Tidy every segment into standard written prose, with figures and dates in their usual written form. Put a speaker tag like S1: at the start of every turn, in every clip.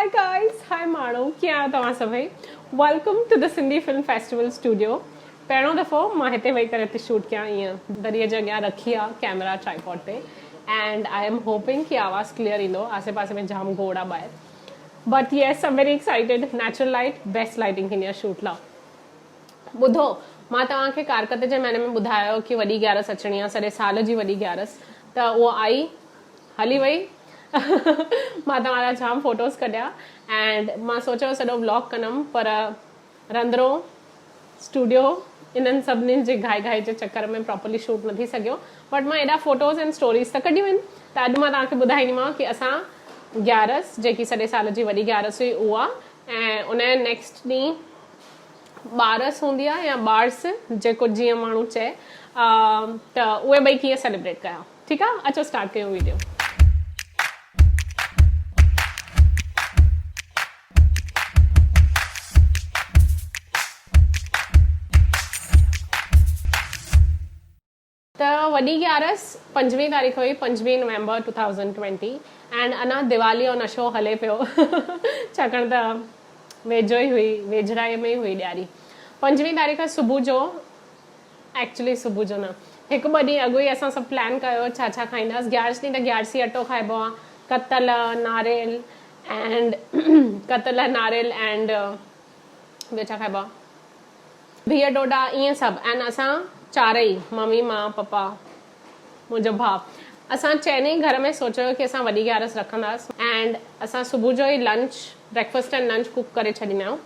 S1: Hi guys, hi माण्हू, कीअं आहियो तव्हां सभई? Welcome to the Sindhi film festival studio. पहिरों दफ़ो मां हिते वेही करे हिते शूट कयां, ईअं दरीअ जे अॻियां रखी आहे कैमरा ट्राइपॉड ते, एंड आई एम होपिंग कि आवाज़ क्लियर ईंदो। आसे पासे में जाम गोड़ आहे ॿाहिरि, but yes I am very excited. Natural light best lighting थींदी आहे शूट लाइ। ॿुधो, मां तव्हांखे कारकत जे महीने में ॿुधायो कि वॾी ग्यारस अचणी आहे, सॼे साल जी वॾी ग्यारस, त उहो आई, हली वई। मां तव्हांजा जाम फोटोज़ कढिया एंड मां सोचियो सॼो व्लॉग कंदमि, पर रंधिणो स्टूडियो इन्हनि सभिनीनि जे घाई जे चक्कर में प्रॉपरली शूट न थी सघियो, बट मां एॾा फोटोज़ एंड स्टोरीज़ त कढियूं आहिनि। त अॼु मां तव्हांखे ॿुधाईंदीमांव कि असां ग्यारस, जेकी सॼे साल जी वॾी ग्यारस हुई उहा, ऐं उनजे नेक्स्ट ॾींहुं ॿारस हूंदी आहे या ॿारस, जेको जीअं माण्हू चए, त उहे ॿई कीअं सेलिब्रेट कया। ठीकु आहे, अचो स्टार्ट कयूं वीडियो। त वॾी ग्यारस 5वीं तारीख़ हुई, 5 नवंबर 2020, एंड अञा दिवाली जो नशो हले पियो। छाकाणि त वेझो ई हुई, वेझराईअ में ई हुई ॾियारी। 5वीं तारीख़ सुबुह जो, एक्चुअली सुबुह जो न, हिकु ॿ ॾींहं अॻु ई असां सभु प्लान कयो छा छा खाईंदासीं। ग्यारस ॾींहुं त ग्यारसी अटो खाइबो आहे, कतल नारेल एंड ॿियो छा खाइबो आहे, बिह डोडा, ईअं सभु। एंड असां चारई, मम्मी, मां, पप्पा, मुंहिंजो भाउ, असां चइनि घर में सोचियो कि असां वॾी ग्यारस रखंदासीं। एंड असां सुबुह जो ई lunch, breakfast and lunch cook करे छॾींदा आहियूं।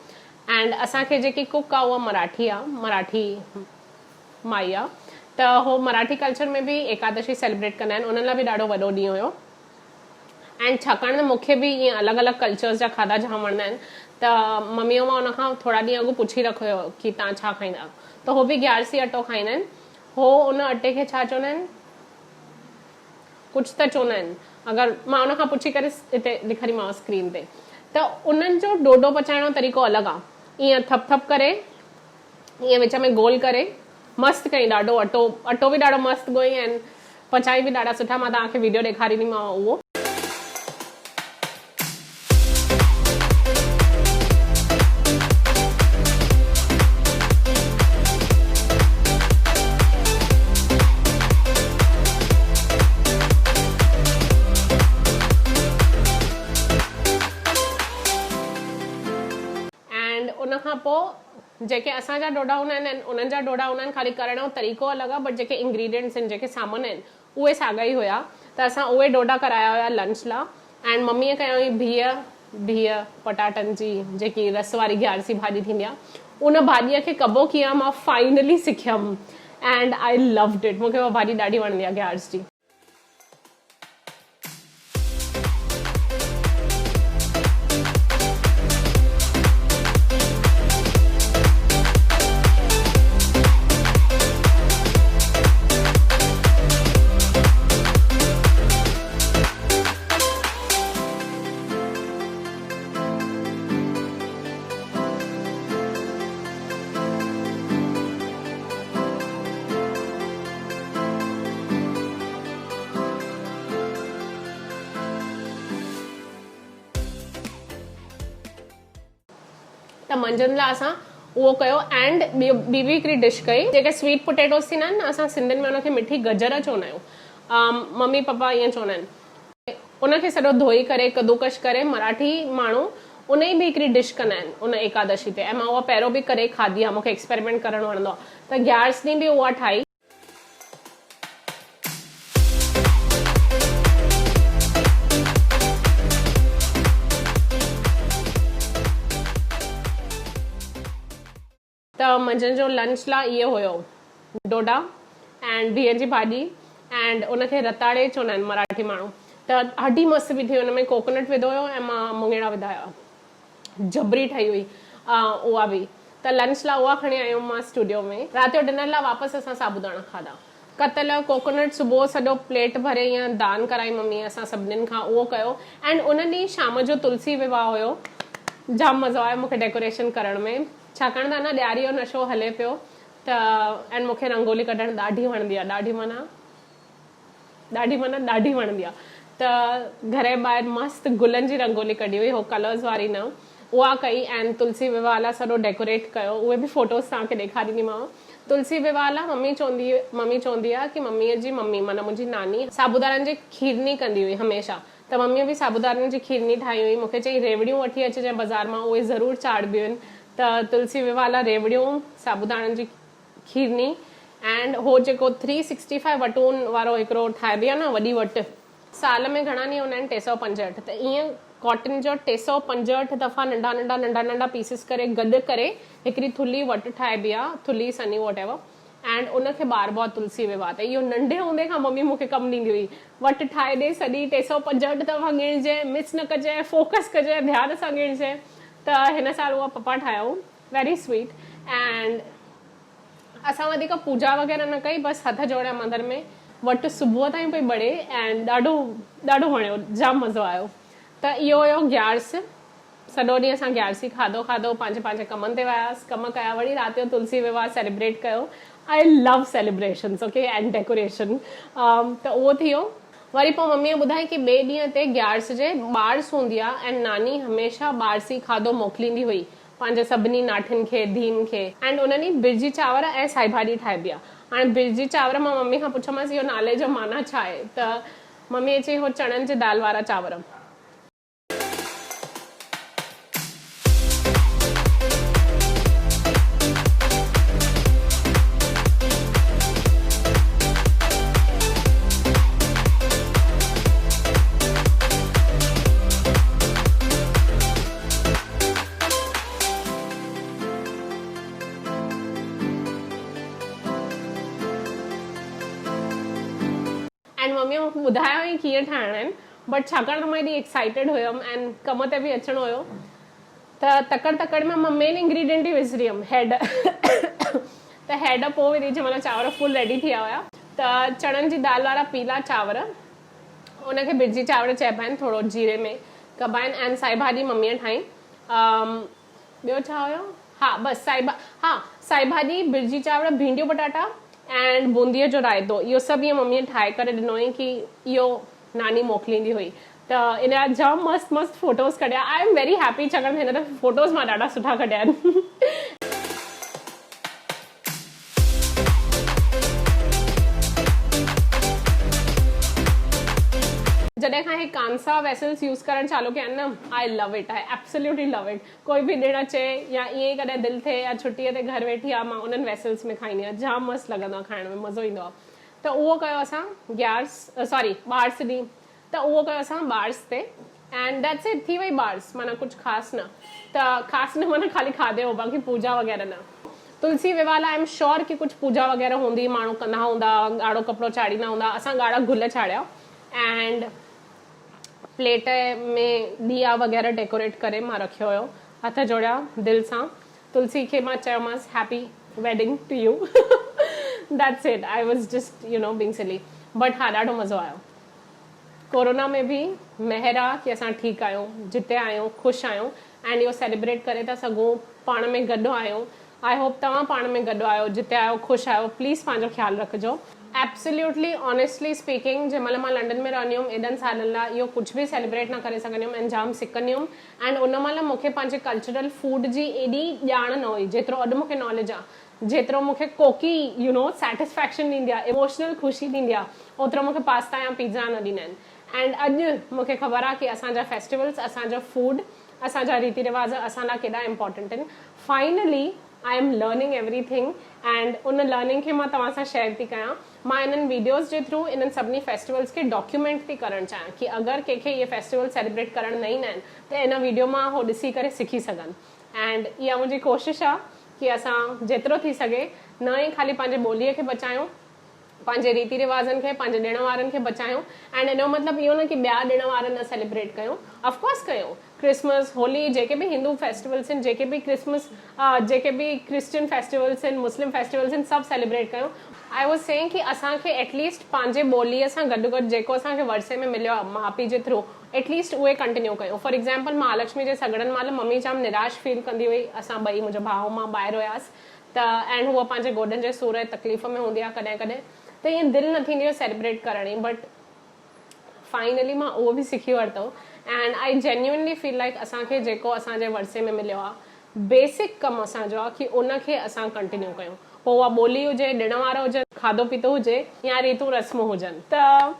S1: एंड असांखे जेकी कुक आहे उहा मराठी आहे, मराठी माई आहे, त हो मराठी कल्चर में बि एकादशी सेलिब्रेट कंदा आहिनि, उन्हनि लाइ बि ॾाढो वॾो ॾींहुं हुयो। एंड छाकाणि त मूंखे बि ईअं अलॻि अलॻि कल्चर्स जा खाधा जाम वणंदा आहिनि, त मम्मीअ मां उनखां थोरा ॾींहं अॻु पुछी रखियो हुयो कि तव्हां छा खाईंदा आहियो, त हो बि ग्यारसी अटो खाईंदा आहिनि। हो उन अटे खे छा चवंदा आहिनि, कुझु त चवंदा आहिनि, अगरि मां उनखां पुछी करे हिते ॾेखारीमांव स्क्रीन ते। त उन्हनि जो डोडो पचाइण जो तरीक़ो अलॻि आहे, ईअं थप करे, ईअं विच में गोल करे, मस्तु कई, ॾाढो अटो बि ॾाढो मस्तु ॻोई, ऐं पचाई बि ॾाढा सुठा। मां तव्हांखे वीडियो ॾेखारींदीमांव उहो। उनखां पोइ जेके असांजा डोडा हूंदा आहिनि उन्हनि जा डोडा हूंदा आहिनि, ख़ाली करण जो तरीक़ो अलॻि आहे, बट जेके इंग्रीडियंट्स आहिनि, जेके सामान आहिनि, उहे साॻा ई हुया। त असां उहे डोडा कराया हुया लंच लाइ। एंड मम्मीअ कया हुई बिह पटाटनि जी, जेकी रस वारी ग्यारसी भाॼी थींदी आहे, उन भाॼीअ खे कबो कीअं मां फाइनली सिखियमि, एंड आई लव्ड इट। मूंखे उहा भाॼी ॾाढी वणंदी आहे ग्यारस जी। त मंझंदि लाइ असां उहो कयो, एंड ॿी बि हिकिड़ी डिश कई, जेके स्वीट पोटेटोस थींदा आहिनि न, असां सिंधियुनि में उनखे मिठी गजर चवंदा आहियूं, मम्मी पप्पा ईअं चवंदा आहिनि। उनखे सॼो धोई करे, कद्दूकश करे, मराठी माण्हू उन ई बि हिकिड़ी डिश कंदा आहिनि उन एकादशी ते, ऐं मां उहा पहिरियों बि करे खाधी आहे, मूंखे एक्सपेरिमेंट करणु वणंदो आहे। त ग्यारस ॾींहुं बि उहा ठाही। त मंझंदि जो लंच लाइ इहो हुयो, डोडा एंड बिह जी भाॼी, एंड उनखे रताड़े चवंदा आहिनि मराठी माण्हू। त ॾाढी मस्तु बि थी, हुन में कोकोनट विधो हुयो ऐं मां मुङेड़ा विधा हुआ, जबरी ठही हुई उहा बि। त लंच लाइ उहा खणी आयूं मां स्टूडियो में। राति जो डिनर लाइ वापसि असां साबूदाणा खाधा, कतल कोकोनट सुबुह सॼो प्लेट भरे ईअं दान कराई मम्मी असां सभिनीनि खां, उहो कयो। एंड उन ॾींहुं शाम जो तुलसी विवाह हुयो, जाम मज़ो आयो मूंखे डेकोरेशन करण में, छाकाणि त अञा ॾियारी जो नशो हले पियो। त एंड मूंखे रंगोली कढणु ॾाढी वणंदी आहे, ॾाढी माना ॾाढी वणंदी आहे। त घर जे ॿाहिरि मस्तु गुलनि जी रंगोली कढी हुई, हो कलर्स वारी न, उहा कई। ऐं तुलसी विवाह लाइ सॼो डेकोरेट कयो, उहे बि फोटोज़ तव्हांखे ॾेखारींदीमांव। तुलसी विवाह लाइ मम्मी चवंदी आहे कि मम्मीअ जी मम्मी माना मुंहिंजी नानी साबूदाननि जी खीरनी कंदी हुई हमेशह, त मम्मीअ बि साबूदाननि जी खीरनी ठाही हुई। मूंखे चई रेवड़ियूं वठी अचिजांइ बाज़ार मां, उहे ज़रूरु चाढ़बियूं आहिनि। त तुलसी विवाह लाइ रेवड़ियूं, साबूदाननि जी खीरनी एंड हो जेको 365 वटून वारो हिकिड़ो ठाहिबी आहे न वॾी वटि, साल में घणा ॾींहं हूंदा आहिनि, 365, त ईअं कॉटन जो 365 दफ़ा नंढा नंढा नंढा नंढा पीसिस करे गॾु करे हिकिड़ी थुल्ही वटि ठाहिबी आहे, थुल्ही सनी वॉट एवर, एंड उनखे ॿारबो आहे तुलसी विवाह। त इहो नंढे हूंदे खां मम्मी मूंखे कमु ॾींदी हुई, वटि ठाहे ॾे सॼी 365 दफ़ा ॻिणिजे, मिस न कजे, फोकस कजे, ध्यान सां ॻिणिजे। त हिन साल उहा पप्पा ठाहियो, वेरी स्वीट। एंड असां वधीक पूजा वग़ैरह न कई, बसि हथ जोड़िया मंदर में, वटि सुबुह ताईं पई बड़े ऐं ॾाढो ॾाढो वणियो, जाम मज़ो आयो। त इहो हुयो ग्यारस। सॼो ॾींहुं असां ग्यारसी खाधो पंहिंजे पंहिंजे कमनि ते वियासीं, कमु कया, वरी राति जो तुलसी विवाह सेलिब्रेट कयो। I love celebrations, okay, and decoration. त उहो थी वियो। वरी पोइ मम्मीअ ॿुधाई कि ॿिए ॾींहं ते ग्यारस जे ॿारस हूंदी आहे ऐं नानी हमेशह ॿारसी खाधो मोकिलींदी हुई पंहिंजे सभिनी नाठियुनि खे, धीअनि खे। एंड उन ॾींहुं बिरजी चांवर ऐं साई भाॼी ठाहिबी आहे। हाणे बिरजी चांवर मां मम्मी खां पुछियोमांसि इहो नाले जो माना छा आहे, त मम्मी चई हो चणनि जी दाल वारा चांवर। एंड मम्मी मूंखे ॿुधायो हुई कीअं ठाहिणा आहिनि, बट छाकाणि त मां एॾी एक्साइटेड हुयमि ऐं कम ते बि अचिणो हुयो, त तकड़ में मां मेन इंग्रीडियंट ई विसरी वियमि, हैड। त हैड पोइ विधी जंहिं महिल चांवर फुल रेडी थी विया हुया। त चणनि जी दाल वारा पीला चांवर, उनखे बिरजी चांवर चइबा आहिनि, थोरो जीरे में कबा आहिनि। ऐं साई भाॼी मम्मीअ ठाही। ॿियो छा हुयो? हा बसि साई भाॼी, बिरजी चांवर, भिंडियूं पटाटा एंड बूंदीअ जो रायतो। इहो सभु ईअं मम्मीअ ठाहे करे ॾिनो हुई कि इहो नानी मोकिलींदी हुई। त इन जा जाम मस्त मस्त फोटोज़ कढिया। आई एम वेरी हैप्पी, छाकाणि हिन दफ़े फोटोज़ मां ॾाढा सुठा कढिया आहिनि। जॾहिं खां हे कांसा वेसल्स यूज़ करणु चालू कया आहिनि न, I love it, I absolutely love it. कोई बि ॾिणु अचे या ईअं ई कॾहिं दिलि थिए या छुटीअ ते घर वेठी आहे, मां उन्हनि वेसल्स में खाईंदी आहियां, जाम मस्तु लॻंदो आहे, खाइण में मज़ो ईंदो आहे। त उहो कयो असां ॿारस ॾींहुं। त उहो कयो असां ॿारस ते एंड दैट्स इट, थी वई ॿारस, माना कुझु ख़ासि न। त ख़ासि न माना ख़ाली खाधे हो, बाक़ी पूजा वग़ैरह न। तुलसी विवाह लाइ आई एम श्योर कि कुझु पूजा वग़ैरह हूंदी, माण्हू कंदा हूंदा, ॻाढ़ो कपिड़ो चाढ़ींदा हूंदा। असां ॻाढ़ा गुल चाढ़िया एंड प्लेट में ॾिया वग़ैरह डेकोरेट करे मां रखियो हुयो, हथ जोड़िया दिलि सां। तुलसी खे मां चयोमांसि happy wedding to you. That's it, I was just being silly, but हा ॾाढो मज़ो आयो। कोरोना में बि महिर आहे कि असां ठीकु आहियूं, जिते आहियूं, ख़ुशि आहियूं एंड इहो सेलिब्रेट करे था सघूं, पाण में गॾु आहियूं। आई होप तव्हां पाण में गॾु आहियो, जिते आहियो ख़ुशि आहियो। प्लीज़ पंहिंजो ख़्यालु रखिजो। एब्सोल्युटली ऑनेस्टली स्पीकिंग, जंहिं महिल मां लंडन में रहंदी हुयमि एॾनि सालनि लाइ, इहो कुझु बि सेलिब्रेट न करे सघंदी हुयमि ऐं जाम सिकंदी हुयमि। एंड उन महिल मूंखे पंहिंजे कल्चरल फूड जी एॾी ॼाण न हुई जेतिरो अॼु मूंखे नॉलेज आहे। जेतिरो मूंखे कोकी सेटिस्फैक्शन ॾींदी आहे, इमोशनल ख़ुशी ॾींदी आहे, ओतिरो मूंखे पास्ता या पिज़्ज़ा न ॾींदा आहिनि। एंड अॼु मूंखे ख़बर आहे कि असांजा फेस्टिवल्स, असांजा फूड, असांजा रीति रिवाज असां लाइ केॾा इम्पॉर्टेंट आहिनि। Finally I am learning everything and उन लर्निंग खे मां तव्हां सां शेयर थी कयां। मां इन्हनि वीडियोज़ जे थ्रू इन्हनि सभिनी फेस्टिवल्स खे डॉक्यूमेंट थी करणु चाहियां कि अगरि कंहिंखे इहे फेस्टिवल सेलिब्रेट करणु न ईंदा आहिनि त इन वीडियो मां हो ॾिसी करे सिखी सघनि। एंड इहा मुंहिंजी कोशिशि आहे कि असां जेतिरो थी सघे न ई ख़ाली पंहिंजे ॿोलीअ खे बचायूं, पंहिंजे रीति रिवाजनि खे, पंहिंजे ॾिण वारनि खे बचायूं। एंड इन जो मतिलबु इहो न कि ॿिया ॾिण वार न सेलिब्रेट कयूं, ऑफकोर्स कयूं। क्रिसमस, होली, जेके बि हिंदू फेस्टिवल्स आहिनि, जेके बि जेके बि क्रिश्चियन फेस्टिवल्स आहिनि, मुस्लिम फेस्टिवल्स आहिनि, सभु सेलिब्रेट कयूं। आई वॉज सेइंग कि असांखे एटलीस्ट पंहिंजे ॿोलीअ सां गॾु गॾु जेको असांखे वरसे में मिलियो आहे माउ पीउ जे थ्रू, एटलीस्ट उहे कंटिन्यू कयूं। फॉर एग्ज़ाम्पल, महालक्ष्मी जे सगड़नि महिल मम्मी जाम निराश फील कंदी हुई। असां ॿई, मुंहिंजो भाउ मां ॿाहिरि हुयासीं त एंड हूअ पंहिंजे गोॾनि जे सूर ऐं तकलीफ़ में हूंदी आहे कॾहिं कॾहिं, त ईअं दिलि न थींदी हुई सेलिब्रेट करण जी। बट फाइनली मां उहो बि सिखी वरितो and I genuinely feel like असांखे जेको असांजे वर्से में मिलियो आहे बेसिक कमु असांजो आहे कि उनखे असां कंटिन्यू कयूं, पोइ उहा ॿोली हुजे, ॾिण वार हुजनि, खाधो पीतो हुजे या रीतू रस्मूं हुजनि। त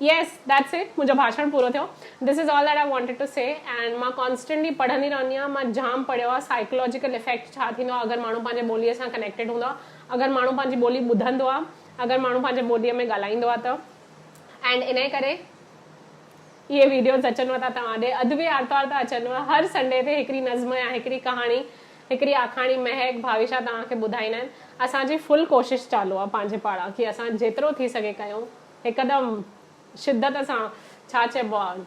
S1: येस दैट्स इट, मुंहिंजो भाषण पूरो थियो। This is all that I wanted to say and मां कॉन्स्टेंटली पढ़ंदी रहंदी आहियां। मां जाम पढ़ियो आहे साइकोलॉजिकल इफेक्ट छा थींदो आहे अगरि माण्हू पंहिंजे ॿोलीअ सां कनेक्टेड हूंदो आहे, अगरि माण्हू पंहिंजी ॿोली ॿुधंदो आहे, अगरि माण्हू पंहिंजे ॿोलीअ में ॻाल्हाईंदो आहे त। एंड इन करे ये वीडियोज़ अचनि था तव्हां ॾे, अॼु बि आर्तवार था अचनि, हर संडे ते हिकिड़ी नज़्म या हिकिड़ी कहाणी, हिकिड़ी आखाणी महक भाविशा तव्हांखे ॿुधाईंदा आहिनि। असांजी फुल कोशिशि चालू आहे पंहिंजे पारां कि असां जेतिरो थी सघे कयूं, हिकदमि शिद्दत सां, छा चइबो आहे,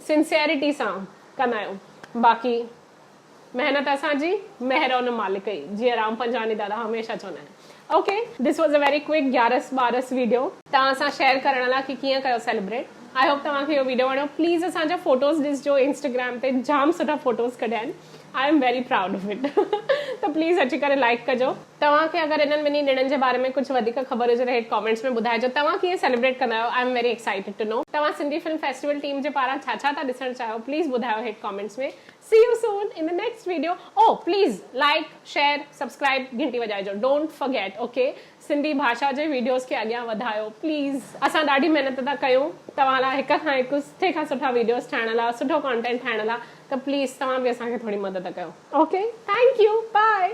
S1: सिंसियरिटी सां कंदा आहियूं। बाक़ी महिनत असांजी, महर उन मालिक जी, जीअं राम पंजवानी दादा हमेशह चवंदा आहिनि। Okay, this was a very quick 11-12 video तव्हां सां शेयर करण लाइ कि कीअं कयो सेलिब्रेट। आई होप तव्हांखे इहो वीडियो वणियो। प्लीज़ असांजा फोटोज़ ॾिसजो, इंस्टाग्राम ते जाम सुठा फोटोज़ कढिया आहिनि। I am very proud of it. त प्लीज़ अची करे लाइक कजो। तव्हांखे अगरि इन्हनि ॿिन्ही ॾिणनि जे बारे में कुझु वधीक ख़बर हुजे त हेठि कॉमेंट्स में ॿुधाइजो। तव्हां कीअं सेलिब्रेट कंदा आहियो? I am very excited to know. तव्हां सिंधी फिल्म फेस्टिवल टीम जे पारां छा छा था ॾिसणु चाहियो, प्लीज़ ॿुधायो हेठि कॉमेंट्स में। See you soon in the next video. ओ प्लीज़ लाइक, शेयर, सब्सक्राइब, घंटी वॼाइजो, डोंट फॉरगेट। ओके, सिंधी भाषा जे वीडियोज़ खे अॻियां वधायो प्लीज़। असां ॾाढी महिनत था कयूं तव्हां लाइ, हिक खां हिकु सुठे खां सुठा वीडियोज़ ठाहिण लाइ, सुठो कॉन्टेंट ठाहिण लाइ। त प्लीज़ तव्हां बि असांखे थोरी मदद कयो। Okay, thank you, by.